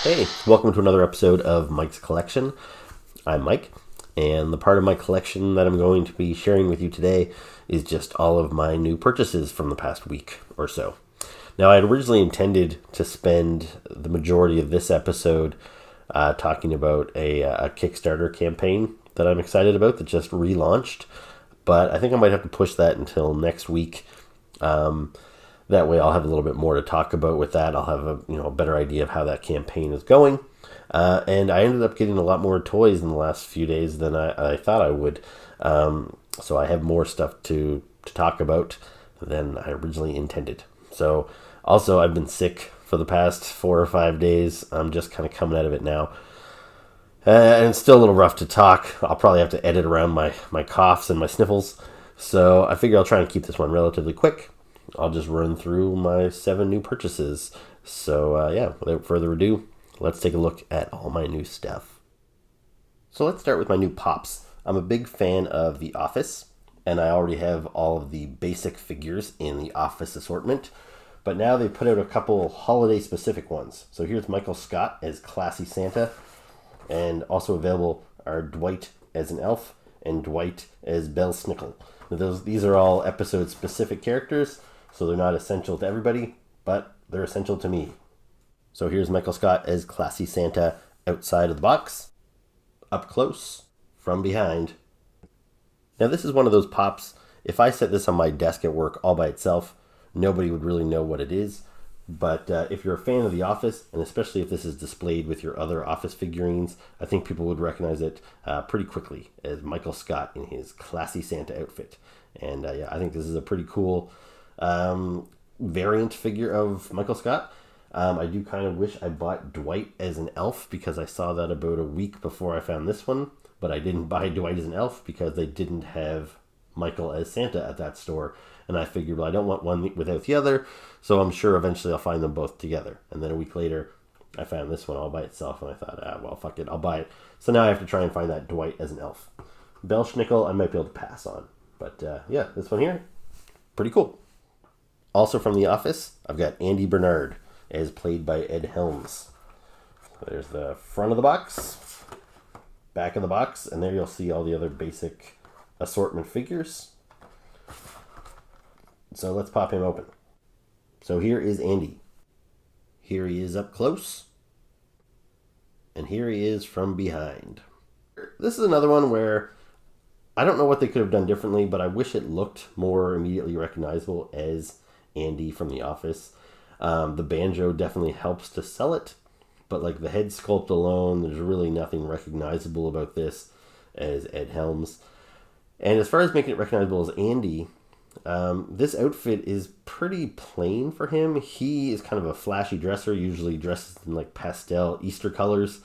Hey, welcome to another episode of Mike's Collection. I'm Mike, and the part of my collection that I'm going to be sharing with you today is just all of my new purchases from the past week or so. Now, I had originally intended to spend the majority of this episode talking about a Kickstarter campaign that I'm excited about that just relaunched, but I think I might have to push that until next week. That way I'll have a little bit more to talk about with that. I'll have a better idea of how that campaign is going. And I ended up getting a lot more toys in the last few days than I thought I would. So I have more stuff to talk about than I originally intended. So also I've been sick for the past 4 or 5 days. I'm just kind of coming out of it now. And it's still a little rough to talk. I'll probably have to edit around my coughs and my sniffles. So I figure I'll try and keep this one relatively quick. I'll just run through my 7 new purchases. So without further ado, let's take a look at all my new stuff. So let's start with my new Pops. I'm a big fan of The Office, and I already have all of the basic figures in the Office assortment. But now they put out a couple holiday-specific ones. So here's Michael Scott as Classy Santa, and also available are Dwight as an elf and Dwight as Bell Snickle. These are all episode-specific characters, so they're not essential to everybody, but they're essential to me. So here's Michael Scott as Classy Santa outside of the box, up close, from behind. Now this is one of those Pops, if I set this on my desk at work all by itself, nobody would really know what it is. But if you're a fan of The Office, and especially if this is displayed with your other Office figurines, I think people would recognize it pretty quickly as Michael Scott in his Classy Santa outfit. And I think this is a pretty cool variant figure of Michael Scott. I do kind of wish I bought Dwight as an elf because I saw that about a week before I found this one. But I didn't buy Dwight as an elf because they didn't have Michael as Santa at that store. And I figured, well, I don't want one without the other, so I'm sure eventually I'll find them both together. And then a week later, I found this one all by itself, and I thought, well, fuck it, I'll buy it. So now I have to try and find that Dwight as an elf. Bell Schnickel, I might be able to pass on. But this one here, pretty cool. Also from The Office, I've got Andy Bernard, as played by Ed Helms. There's the front of the box, back of the box, and there you'll see all the other basic assortment figures. So let's pop him open. So here is Andy. Here he is up close. And here he is from behind. This is another one where I don't know what they could have done differently, but I wish it looked more immediately recognizable as Andy from The Office. The banjo definitely helps to sell it, but like the head sculpt alone, there's really nothing recognizable about this as Ed Helms. And as far as making it recognizable as Andy, this outfit is pretty plain for him. He is kind of a flashy dresser, usually dresses in like pastel Easter colors.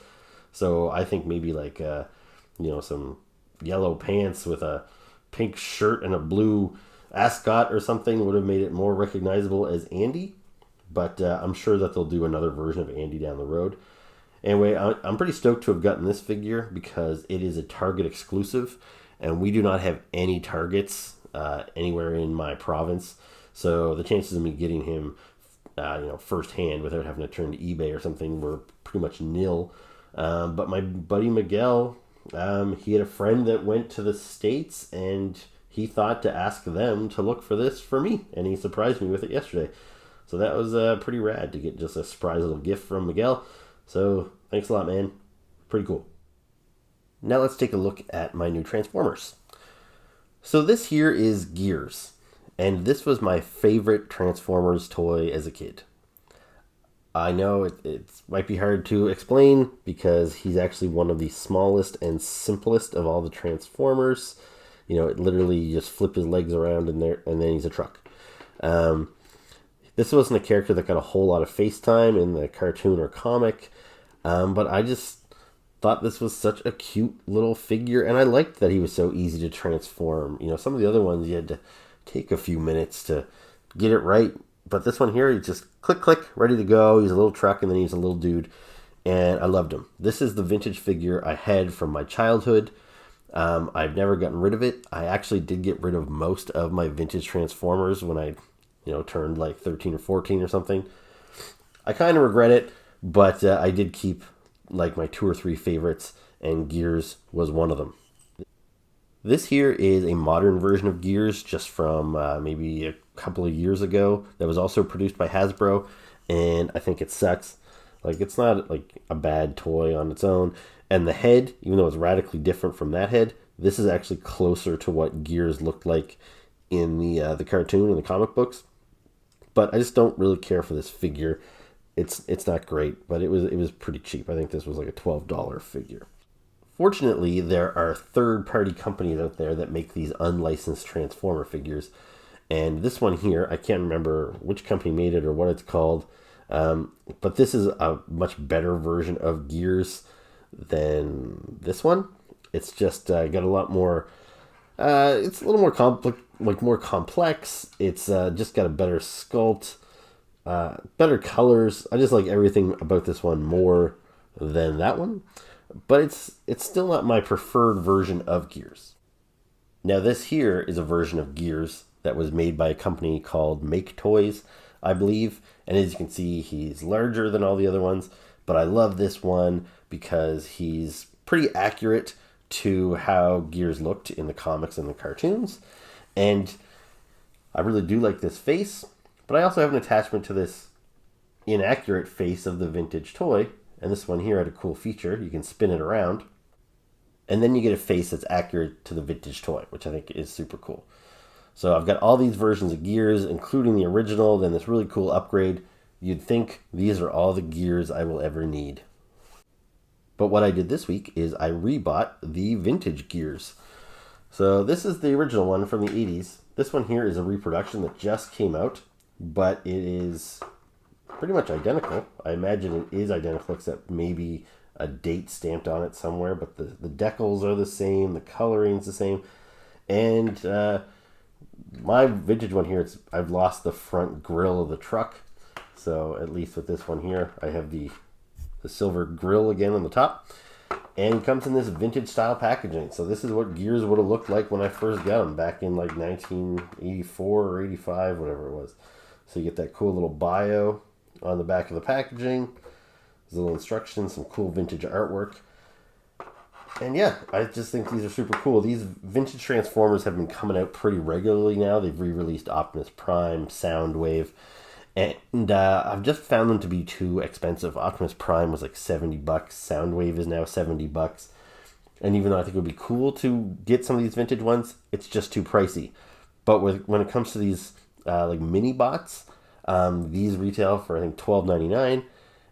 So I think maybe like, some yellow pants with a pink shirt and a blue ascot or something would have made it more recognizable as Andy. But I'm sure that they'll do another version of Andy down the road. Anyway, I'm pretty stoked to have gotten this figure because it is a Target exclusive. And we do not have any Targets anywhere in my province, so the chances of me getting him, firsthand without having to turn to eBay or something were pretty much nil. But my buddy Miguel, he had a friend that went to the States, and he thought to ask them to look for this for me, and he surprised me with it yesterday. So that was pretty rad to get just a surprise little gift from Miguel. So thanks a lot, man. Pretty cool. Now let's take a look at my new Transformers. So this here is Gears, and this was my favorite Transformers toy as a kid. I know it might be hard to explain because he's actually one of the smallest and simplest of all the Transformers. It literally you just flip his legs around in there, and then he's a truck. This wasn't a character that got a whole lot of face time in the cartoon or comic, but I just thought this was such a cute little figure, and I liked that he was so easy to transform. Some of the other ones you had to take a few minutes to get it right, but this one here, he just click, ready to go. He's a little truck, and then he's a little dude, and I loved him. This is the vintage figure I had from my childhood. I've never gotten rid of it. I actually did get rid of most of my vintage Transformers when I turned like 13 or 14 or something. I kind of regret it, But I did keep like my 2 or 3 favorites, and Gears was one of them. This here is a modern version of Gears, just from maybe a couple of years ago. That was also produced by Hasbro, and I think it sucks. Like, it's not like a bad toy on its own. And the head, even though it's radically different from that head, this is actually closer to what Gears looked like in the cartoon and the comic books. But I just don't really care for this figure. It's not great, but it was pretty cheap. I think this was like a $12 figure. Fortunately, there are third-party companies out there that make these unlicensed Transformer figures. And this one here, I can't remember which company made it or what it's called, but this is a much better version of Gears than this one. It's just got a lot more. It's a little more more complex. It's just got a better sculpt, better colors. I just like everything about this one more than that one. But it's still not my preferred version of Gears. Now this here is a version of Gears that was made by a company called Make Toys, I believe. And as you can see, he's larger than all the other ones. But I love this one because he's pretty accurate to how Gears looked in the comics and the cartoons. And I really do like this face. But I also have an attachment to this inaccurate face of the vintage toy. And this one here had a cool feature. You can spin it around. And then you get a face that's accurate to the vintage toy, which I think is super cool. So I've got all these versions of Gears, including the original, then this really cool upgrade. You'd think these are all the Gears I will ever need. But what I did this week is I rebought the vintage Gears. So this is the original one from the 80s. This one here is a reproduction that just came out, but it is pretty much identical. I imagine it is identical, except maybe a date stamped on it somewhere, but the decals are the same, the coloring's the same. And my vintage one here, I've lost the front grille of the truck. So at least with this one here, I have the silver grille again on the top. And it comes in this vintage style packaging. So this is what Gears would have looked like when I first got them back in like 1984 or 85, whatever it was. So you get that cool little bio on the back of the packaging. There's little instructions, some cool vintage artwork. And yeah, I just think these are super cool. These vintage Transformers have been coming out pretty regularly now. They've re-released Optimus Prime, Soundwave, and I've just found them to be too expensive. Optimus Prime was like $70. Soundwave is now $70. And even though I think it would be cool to get some of these vintage ones, it's just too pricey. But when it comes to these like mini bots, these retail for I think $12.99.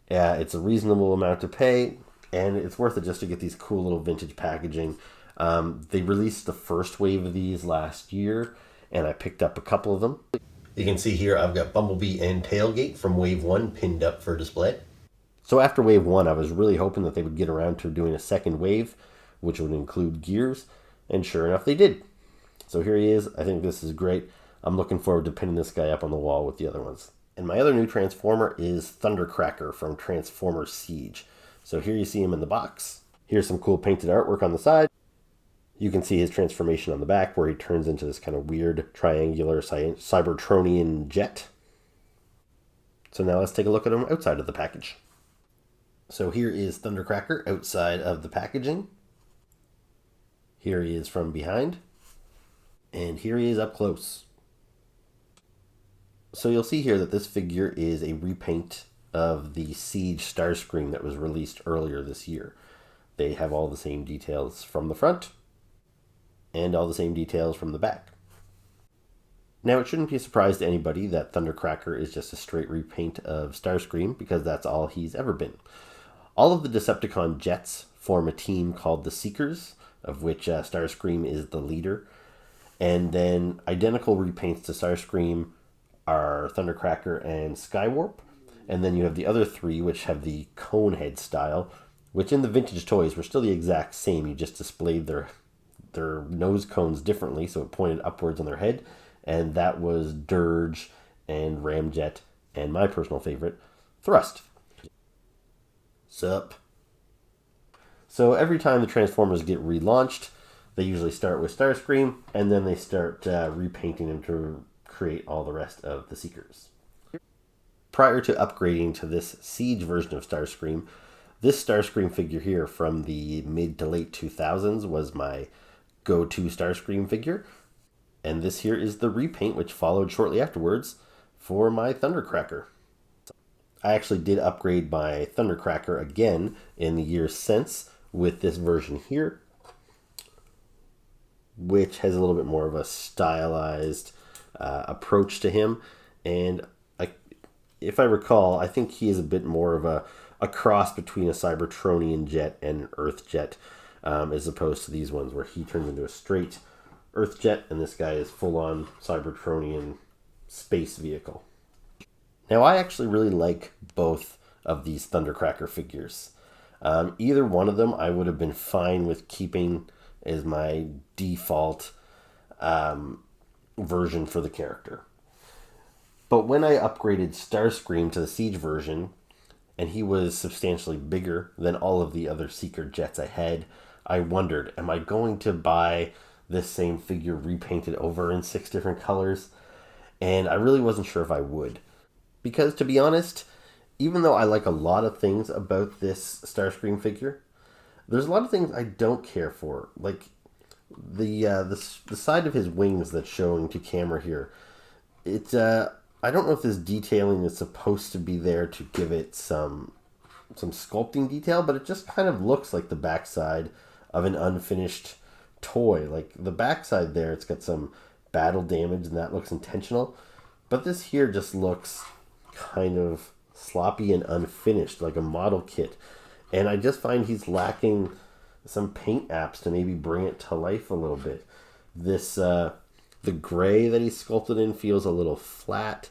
It's a reasonable amount to pay, and it's worth it just to get these cool little vintage packaging. They released the first wave of these last year, and I picked up a couple of them. You can see here I've got Bumblebee and Tailgate from Wave 1 pinned up for display. So after Wave 1, I was really hoping that they would get around to doing a second wave, which would include Gears, and sure enough they did. So here he is. I think this is great. I'm looking forward to pinning this guy up on the wall with the other ones. And my other new Transformer is Thundercracker from Transformers Siege. So here you see him in the box. Here's some cool painted artwork on the side. You can see his transformation on the back where he turns into this kind of weird triangular Cybertronian jet. So now let's take a look at him outside of the package. So here is Thundercracker outside of the packaging. Here he is from behind. And here he is up close. So you'll see here that this figure is a repaint of the Siege Starscream that was released earlier this year. They have all the same details from the front and all the same details from the back. Now it shouldn't be a surprise to anybody that Thundercracker is just a straight repaint of Starscream because that's all he's ever been. All of the Decepticon jets form a team called the Seekers, of which Starscream is the leader. And then identical repaints to Starscream are Thundercracker and Skywarp. And then you have the other three, which have the cone head style, which in the vintage toys were still the exact same. You just displayed their nose cones differently, so it pointed upwards on their head. And that was Dirge and Ramjet and my personal favorite, Thrust. Sup? So every time the Transformers get relaunched, they usually start with Starscream, and then they start repainting him to create all the rest of the Seekers. Prior to upgrading to this Siege version of Starscream, this Starscream figure here from the mid to late 2000s was my go-to Starscream figure. And this here is the repaint, which followed shortly afterwards for my Thundercracker. I actually did upgrade my Thundercracker again in the years since with this version here, which has a little bit more of a stylized approach to him. And if I recall, I think he is a bit more of a cross between a Cybertronian jet and an Earth jet, as opposed to these ones where he turns into a straight Earth jet and this guy is full-on Cybertronian space vehicle. Now, I actually really like both of these Thundercracker figures. Either one of them I would have been fine with keeping as my default version for the character. But when I upgraded Starscream to the Siege version, and he was substantially bigger than all of the other Seeker jets I had, I wondered, am I going to buy this same figure repainted over in 6 different colors? And I really wasn't sure if I would. Because, to be honest, even though I like a lot of things about this Starscream figure, there's a lot of things I don't care for. Like the side of his wings that's showing to camera here. I don't know if this detailing is supposed to be there to give it some sculpting detail, but it just kind of looks like the backside of an unfinished toy. Like the backside there, it's got some battle damage and that looks intentional. But this here just looks kind of sloppy and unfinished, like a model kit. And I just find he's lacking some paint apps to maybe bring it to life a little bit. This the gray that he's sculpted in feels a little flat.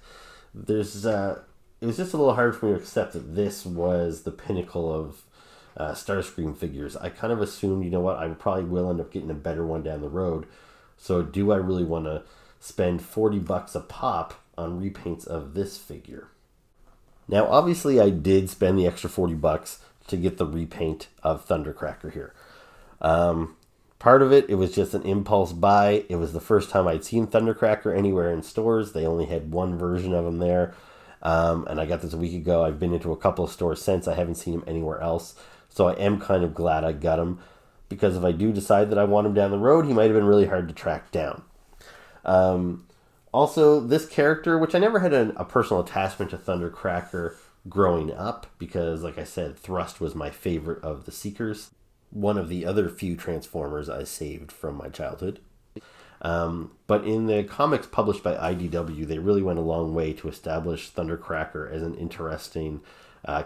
It was just a little hard for me to accept that this was the pinnacle of Starscream figures. I kind of assumed, you know what, I probably will end up getting a better one down the road. So do I really want to spend $40 a pop on repaints of this figure? Now, obviously, I did spend the extra $40 to get the repaint of Thundercracker here. Part of it was just an impulse buy. It was the first time I'd seen Thundercracker anywhere in stores. They only had one version of him there. And I got this a week ago. I've been into a couple of stores since. I haven't seen him anywhere else. So I am kind of glad I got him, because if I do decide that I want him down the road, he might have been really hard to track down. Also, this character, which I never had a personal attachment to Thundercracker growing up, because, like I said, Thrust was my favorite of the Seekers. One of the other few Transformers I saved from my childhood. But in the comics published by IDW, they really went a long way to establish Thundercracker as an interesting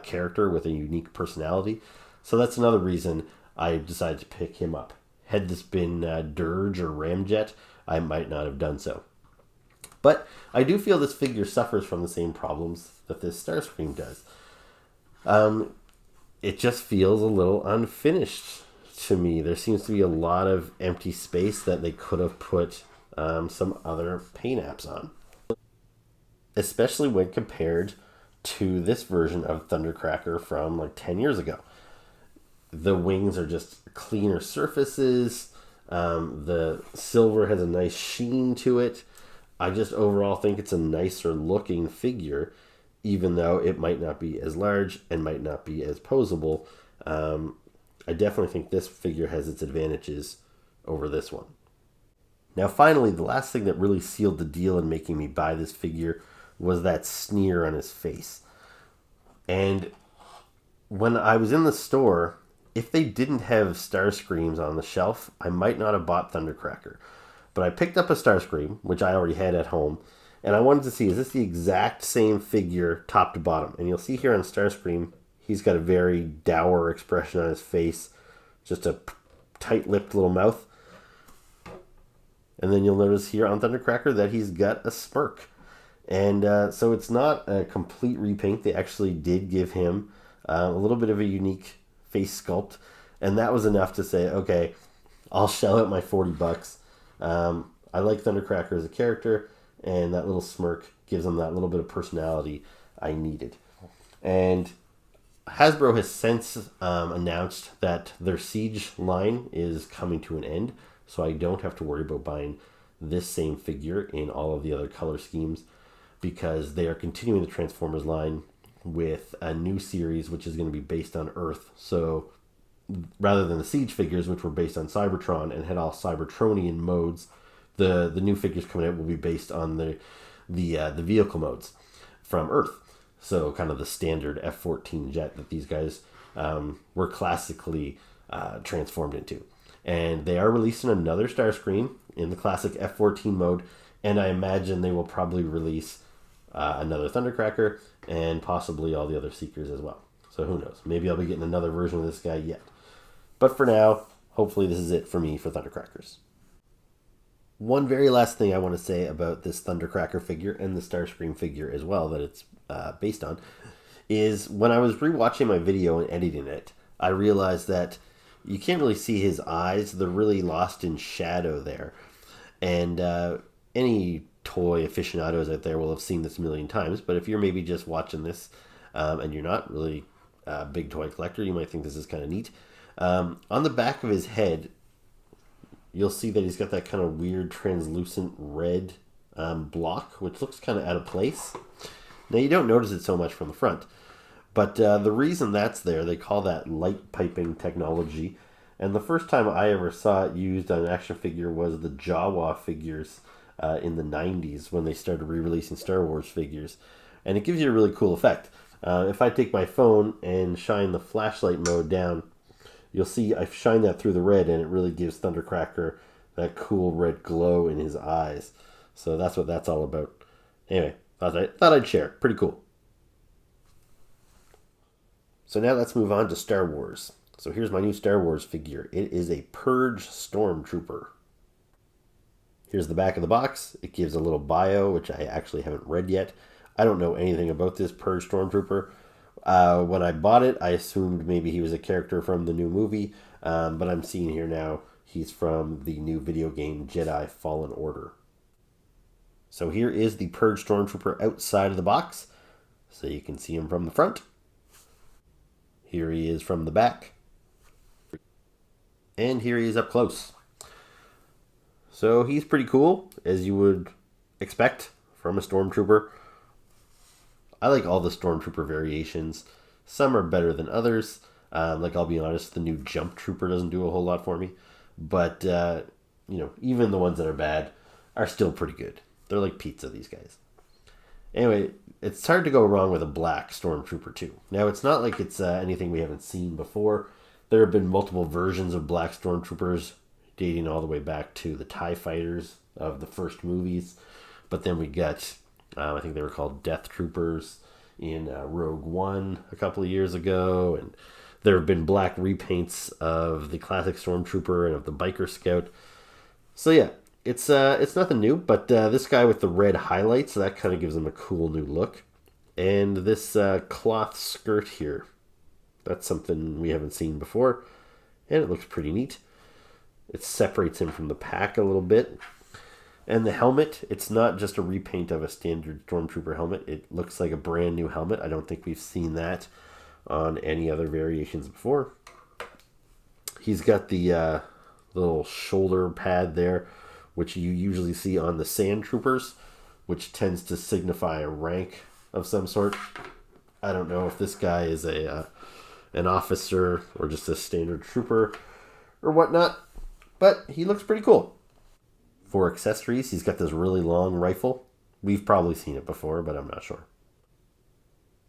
character with a unique personality. So that's another reason I decided to pick him up. Had this been Dirge or Ramjet, I might not have done so. But I do feel this figure suffers from the same problems that this Starscream does. It just feels a little unfinished to me. There seems to be a lot of empty space that they could have put some other paint apps on. Especially when compared to this version of Thundercracker from like 10 years ago. The wings are just cleaner surfaces. The silver has a nice sheen to it. I just overall think it's a nicer looking figure, even though it might not be as large and might not be as posable. I definitely think this figure has its advantages over this one. Now, finally, the last thing that really sealed the deal in making me buy this figure was that sneer on his face. And when I was in the store, if they didn't have Starscreams on the shelf, I might not have bought Thundercracker. But I picked up a Starscream, which I already had at home, and I wanted to see, is this the exact same figure top to bottom? And you'll see here on Starscream, he's got a very dour expression on his face, just a tight-lipped little mouth. And then you'll notice here on Thundercracker that he's got a smirk. And so it's not a complete repaint. They actually did give him a little bit of a unique face sculpt. And that was enough to say, okay, I'll shell out my $40. I like Thundercracker as a character, and that little smirk gives him that little bit of personality I needed. And Hasbro has since announced that their Siege line is coming to an end, so I don't have to worry about buying this same figure in all of the other color schemes. because they are continuing the Transformers line with a new series which is going to be based on Earth. So rather than the Siege figures, which were based on Cybertron and had all Cybertronian modes, the new figures coming out will be based on the vehicle modes from Earth. So kind of the standard F-14 jet that these guys were classically transformed into. And they are releasing another Starscream in the classic F-14 mode, and I imagine they will probably release another Thundercracker and possibly all the other Seekers as well. So who knows? Maybe I'll be getting another version of this guy yet. But for now, hopefully this is it for me for Thundercrackers. One very last thing I want to say about this Thundercracker figure and the Starscream figure as well that it's based on is when I was rewatching my video and editing it, I realized that you can't really see his eyes. They're really lost in shadow there. And any toy aficionados out there will have seen this a million times, but if you're maybe just watching this and you're not really a big toy collector, you might think this is kind of neat. On the back of his head, you'll see that he's got that kind of weird translucent red block, which looks kind of out of place. Now, you don't notice it so much from the front, but the reason that's there, they call that light piping technology. And the first time I ever saw it used on an action figure was the Jawa figures in the 90s when they started re-releasing Star Wars figures. And it gives you a really cool effect. If I take my phone and shine the flashlight mode down, you'll see I've shined that through the red, and it really gives Thundercracker that cool red glow in his eyes. So that's what that's all about. Anyway, thought I'd share. Pretty cool. So now let's move on to Star Wars. So here's my new Star Wars figure. It is a Purge Stormtrooper. Here's the back of the box. It gives a little bio, which I actually haven't read yet. I don't know anything about this Purge Stormtrooper. When I bought it, I assumed maybe he was a character from the new movie, but I'm seeing here now he's from the new video game Jedi Fallen Order. So here is the Purge Stormtrooper outside of the box, so you can see him from the front. Here he is from the back. And here he is up close. So he's pretty cool, as you would expect from a Stormtrooper. I like all the Stormtrooper variations. Some are better than others. Like, I'll be honest, the new Jump Trooper doesn't do a whole lot for me. But, even the ones that are bad are still pretty good. They're like pizza, these guys. Anyway, it's hard to go wrong with a black Stormtrooper, too. Now, it's not like it's anything we haven't seen before. There have been multiple versions of black Stormtroopers, dating all the way back to the TIE Fighters of the first movies. But then we got, I think they were called Death Troopers in Rogue One a couple of years ago. And there have been black repaints of the classic Stormtrooper and of the Biker Scout. So yeah, it's nothing new, but this guy with the red highlights, that kind of gives him a cool new look. And this cloth skirt here, that's something we haven't seen before, and it looks pretty neat. It separates him from the pack a little bit. And the helmet, it's not just a repaint of a standard Stormtrooper helmet. It looks like a brand new helmet. I don't think we've seen that on any other variations before. He's got the little shoulder pad there, which you usually see on the Sand Troopers, which tends to signify a rank of some sort. I don't know if this guy is an officer or just a standard trooper or whatnot, but he looks pretty cool. For accessories, he's got this really long rifle. We've probably seen it before, but I'm not sure.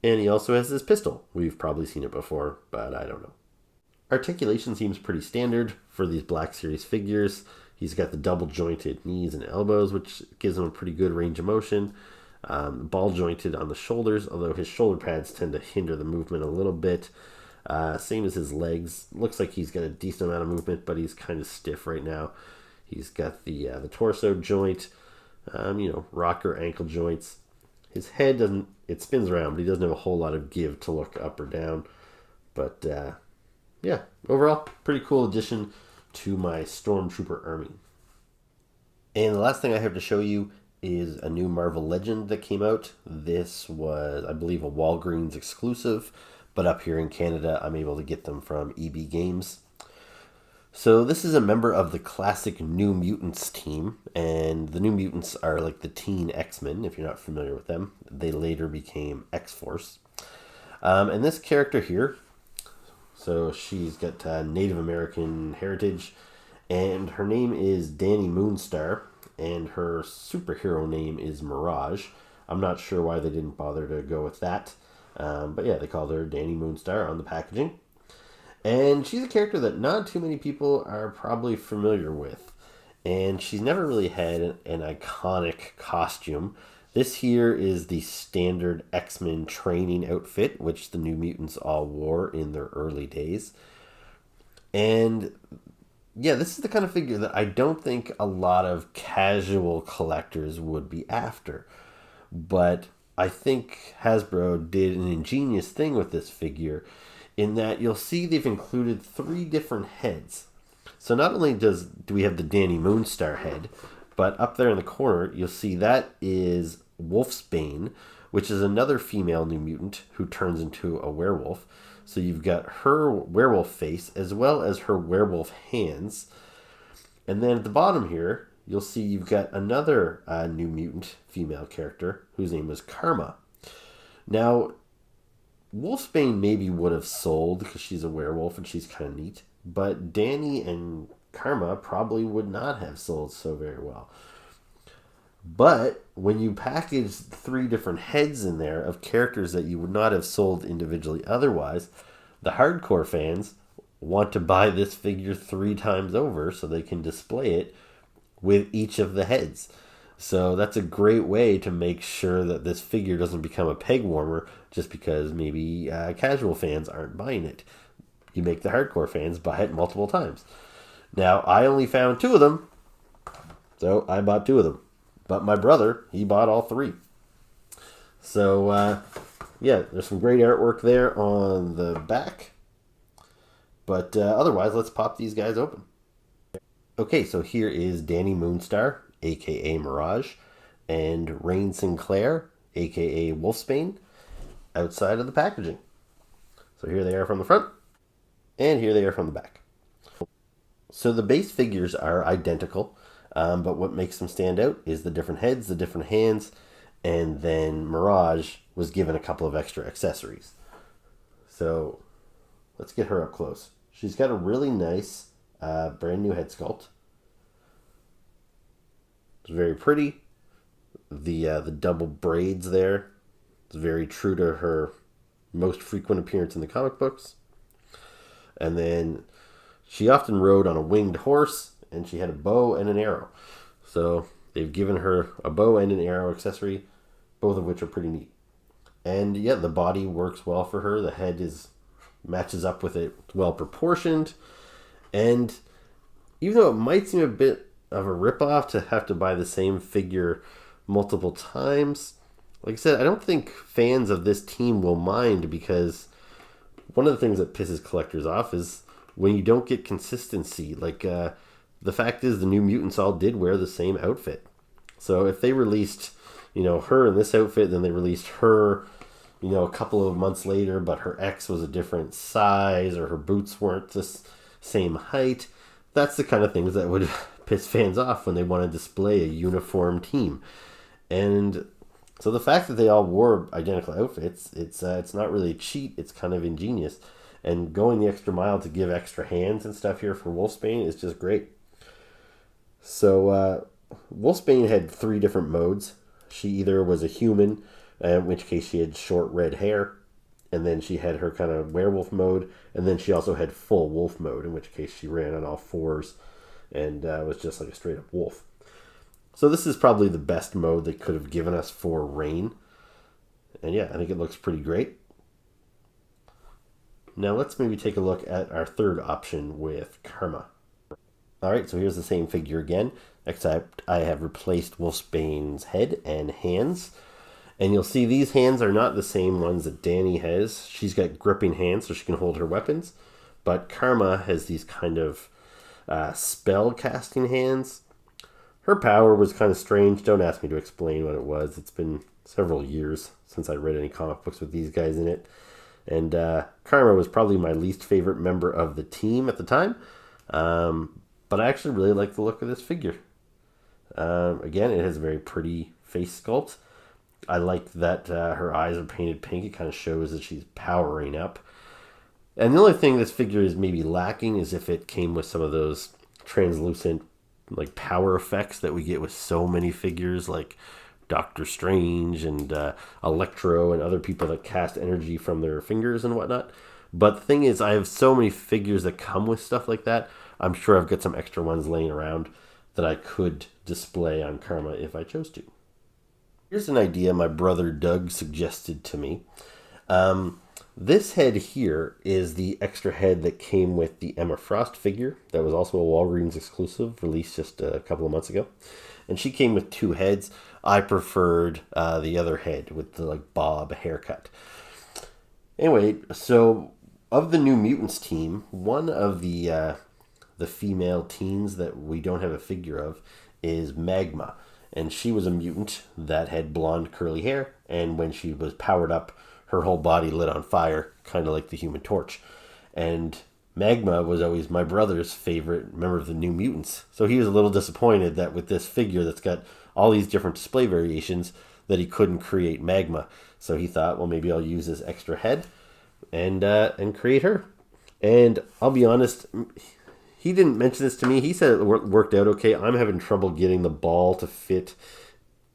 And he also has this pistol. We've probably seen it before, but I don't know. Articulation seems pretty standard for these Black Series figures. He's got the double jointed knees and elbows, which gives him a pretty good range of motion. Ball jointed on the shoulders, although his shoulder pads tend to hinder the movement a little bit. Same as his legs. Looks like he's got a decent amount of movement, but he's kind of stiff right now. He's got the torso joint, rocker ankle joints. His head it spins around, but he doesn't have a whole lot of give to look up or down. But overall, pretty cool addition to my Stormtrooper army. And the last thing I have to show you is a new Marvel Legend that came out. This was, I believe, a Walgreens exclusive, but up here in Canada, I'm able to get them from EB Games. So this is a member of the classic New Mutants team, and the New Mutants are like the teen X-Men, if you're not familiar with them. They later became X-Force. And this character here, so she's got Native American heritage, and her name is Dani Moonstar, and her superhero name is Mirage. I'm not sure why they didn't bother to go with that, but yeah, they called her Dani Moonstar on the packaging. And she's a character that not too many people are probably familiar with. And she's never really had an iconic costume. This here is the standard X-Men training outfit, which the New Mutants all wore in their early days. And yeah, this is the kind of figure that I don't think a lot of casual collectors would be after. But I think Hasbro did an ingenious thing with this figure in that you'll see they've included 3 different heads. So not only do we have the Dani Moonstar head, but up there in the corner, you'll see that is Wolfsbane, which is another female New Mutant who turns into a werewolf. So you've got her werewolf face as well as her werewolf hands. And then at the bottom here, you'll see you've got another New Mutant female character whose name is Karma. Now, Wolfsbane maybe would have sold because she's a werewolf and she's kind of neat, but Dani and Karma probably would not have sold so very well. But when you package 3 different heads in there of characters that you would not have sold individually otherwise, the hardcore fans want to buy this figure 3 times over so they can display it with each of the heads. So that's a great way to make sure that this figure doesn't become a peg warmer just because maybe casual fans aren't buying it. You make the hardcore fans buy it multiple times. Now, I only found 2 of them, so I bought 2 of them. But my brother, he bought all 3. So, yeah, there's some great artwork there on the back. But otherwise, let's pop these guys open. Okay, so here is Dani Moonstar, a.k.a. Mirage, and Rain Sinclair, a.k.a. Wolfsbane, outside of the packaging. So here they are from the front, and here they are from the back. So the base figures are identical, but what makes them stand out is the different heads, the different hands, and then Mirage was given a couple of extra accessories. So let's get her up close. She's got a really nice brand new head sculpt. It's very pretty. The double braids there. It's very true to her most frequent appearance in the comic books. And then she often rode on a winged horse, and she had a bow and an arrow. So they've given her a bow and an arrow accessory, both of which are pretty neat. And yeah, the body works well for her. The head matches up with it, well proportioned. And even though it might seem a bit of a ripoff to have to buy the same figure multiple times, like I said, I don't think fans of this team will mind, because one of the things that pisses collectors off is when you don't get consistency. Like the fact is, the New Mutants all did wear the same outfit. So if they released, her in this outfit, then they released her, a couple of months later, but her X was a different size, or her boots weren't the same height, that's the kind of things that would piss fans off when they want to display a uniform team. And so the fact that they all wore identical outfits, it's not really a cheat, it's kind of ingenious. And going the extra mile to give extra hands and stuff here for Wolfsbane is just great. So Wolfsbane had 3 different modes. She either was a human, in which case she had short red hair, and then she had her kind of werewolf mode, and then she also had full wolf mode, in which case she ran on all 4s and was just like a straight up wolf. So this is probably the best mode they could have given us for Rain. And yeah, I think it looks pretty great. Now let's maybe take a look at our third option with Karma. Alright, so here's the same figure again, except I have replaced Wolfsbane's head and hands. And you'll see these hands are not the same ones that Dani has. She's got gripping hands so she can hold her weapons. But Karma has these kind of spell casting hands. Her power was kind of strange. Don't ask me to explain what it was. It's been several years since I read any comic books with these guys in it. And Karma was probably my least favorite member of the team at the time. But I actually really like the look of this figure. Again, it has a very pretty face sculpt. I like that her eyes are painted pink. It kind of shows that she's powering up. And the only thing this figure is maybe lacking is if it came with some of those translucent like power effects that we get with so many figures like Doctor Strange and Electro and other people that cast energy from their fingers and whatnot. But the thing is, I have so many figures that come with stuff like that. I'm sure I've got some extra ones laying around that I could display on Karma if I chose to. Here's an idea my brother Doug suggested to me. This head here is the extra head that came with the Emma Frost figure. That was also a Walgreens exclusive, released just a couple of months ago. And she came with two heads. I preferred the other head with the like bob haircut. Anyway, so of the New Mutants team, one of the female teens that we don't have a figure of is Magma. And she was a mutant that had blonde curly hair. And when she was powered up, her whole body lit on fire, kind of like the Human Torch. And Magma was always my brother's favorite member of the New Mutants. So he was a little disappointed that with this figure that's got all these different display variations that he couldn't create Magma. So he thought, well, maybe I'll use this extra head and create her. And I'll be honest, he didn't mention this to me. He said it worked out okay. I'm having trouble getting the ball to fit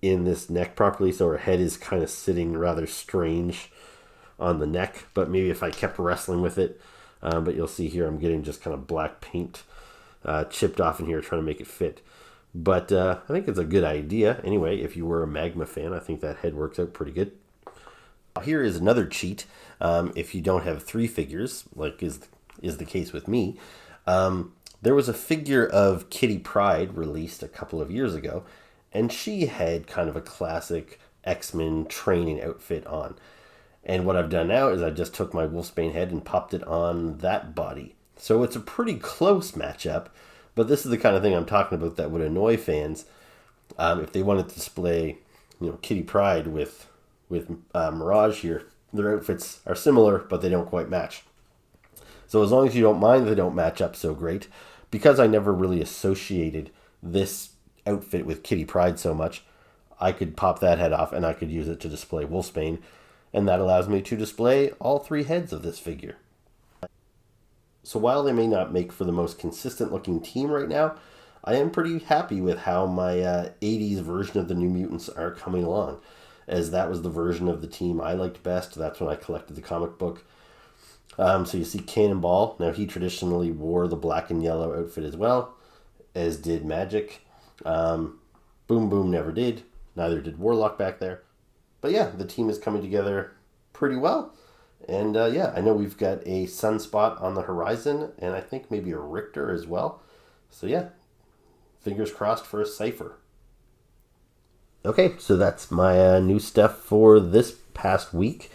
in this neck properly, so her head is kind of sitting rather strange on the neck. But maybe if I kept wrestling with it, but you'll see here I'm getting just kind of black paint chipped off in here trying to make it fit. But I think it's a good idea. Anyway, if you were a Magma fan, I think that head works out pretty good. Here is another cheat. If you don't have three figures, like is the case with me, there was a figure of Kitty Pryde released a couple of years ago, and she had kind of a classic X-Men training outfit on. And what I've done now is I just took my Wolfsbane head and popped it on that body. So it's a pretty close matchup, but this is the kind of thing I'm talking about that would annoy fans if they wanted to display, Kitty Pryde with Mirage here. Their outfits are similar, but they don't quite match. So as long as you don't mind, they don't match up so great. Because I never really associated this outfit with Kitty Pryde so much, I could pop that head off and I could use it to display Wolfsbane. And that allows me to display all three heads of this figure. So while they may not make for the most consistent looking team right now, I am pretty happy with how my 80s version of the New Mutants are coming along. As that was the version of the team I liked best. That's when I collected the comic book. So you see Cannonball. Now he traditionally wore the black and yellow outfit as well, as did Magic. Boom Boom never did. Neither did Warlock back there. But yeah, the team is coming together pretty well. And I know we've got a Sunspot on the horizon, and I think maybe a Richter as well. So yeah, fingers crossed for a Cypher. Okay, so that's my new stuff for this past week.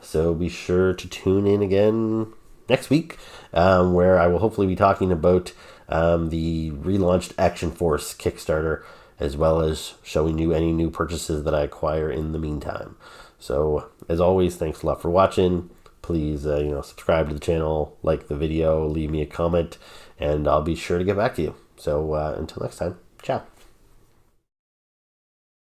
So be sure to tune in again next week, where I will hopefully be talking about the relaunched Action Force Kickstarter, as well as showing you any new purchases that I acquire in the meantime. So as always, thanks a lot for watching. Please, subscribe to the channel, like the video, leave me a comment, and I'll be sure to get back to you. So until next time, ciao.